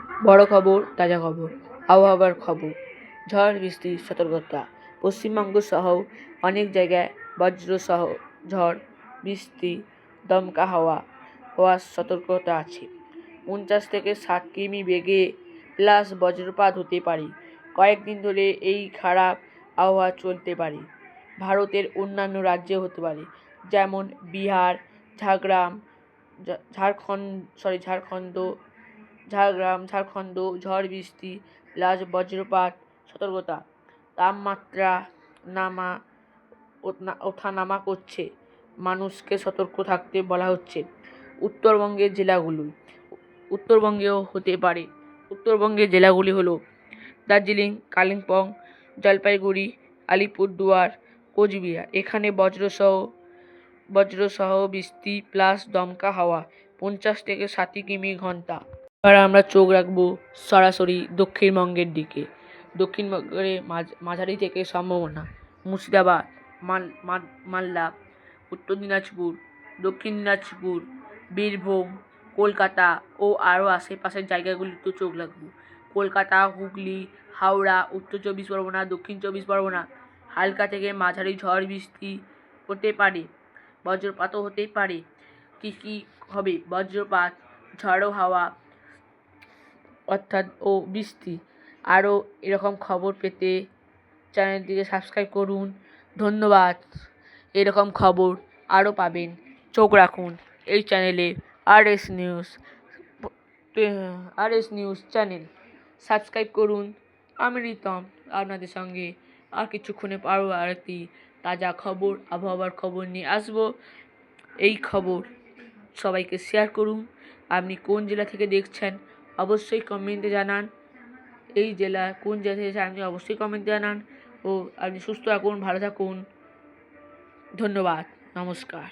বড় খবর, তাজা খবর, আবহাওয়ার খবর, ঝড় বৃষ্টির সতর্কতা। পশ্চিমবঙ্গ সহ অনেক জায়গায় বজ্রসহ ঝড় বৃষ্টি, দমকা হওয়ার সতর্কতা আছে। ৫০ থেকে ৬০ কিমি বেগে প্লাস বজ্রপাত হতে পারে। কয়েকদিন ধরে এই খারাপ আবহাওয়া চলতে পারে। ভারতের অন্যান্য রাজ্যে হতে পারে, যেমন বিহার, ঝাড়খণ্ড ঝড় বৃষ্টি প্লাস বজ্রপাত সতর্কতা। তাপমাত্রা ওঠানামা করছে, মানুষকে সতর্ক থাকতে বলা হচ্ছে। উত্তরবঙ্গের উত্তরবঙ্গেও হতে পারে। উত্তরবঙ্গের জেলাগুলি হলো দার্জিলিং, কালিম্পং, জলপাইগুড়ি, আলিপুরদুয়ার, কোচবিহার। এখানে বজ্রসহ বৃষ্টি প্লাস দমকা হাওয়া ৫০ থেকে ৬০ কিমি ঘন্টা। এবার আমরা চোখ রাখবো সরাসরি দক্ষিণবঙ্গের দিকে। দক্ষিণবঙ্গে মাঝারি থেকে সম্ভাবনা মুর্শিদাবাদ, মালদা, উত্তর দিনাজপুর, দক্ষিণ দিনাজপুর, বীরভূম, কলকাতা ও আরও আশেপাশের জায়গাগুলিতে চোখ রাখবো। কলকাতা, হুগলি, হাওড়া, উত্তর ২৪ পরগনা, দক্ষিণ ২৪ পরগনা হালকা থেকে মাঝারি ঝড় বৃষ্টি হতে পারে, বজ্রপাতও হতে পারে। কী হবে? বজ্রপাত, ঝড়ো হাওয়া ও বৃষ্টি। আরও এরকম খবর পেতে চ্যানেলটিকে সাবস্ক্রাইব করুন। ধন্যবাদ। এরকম খবর আরও পাবেন, চোখ রাখুন এই চ্যানেলে। RS নিউজ চ্যানেল সাবস্ক্রাইব করুন। আমি রিতম আপনাদের সঙ্গে আর কিছুক্ষণে আরও আরেকটি তাজা খবর, আবহাওয়ার খবর নিয়ে আসবো। এই খবর সবাইকে শেয়ার করুন। আপনি কোন জেলা থেকে দেখছেন অবশ্যই কমেন্টে জানান। এই জেলা কোন জেলা থেকে আপনি অবশ্যই কমেন্টে জানান। ও আপনি সুস্থ থাকুন, ভালো থাকুন। ধন্যবাদ, নমস্কার।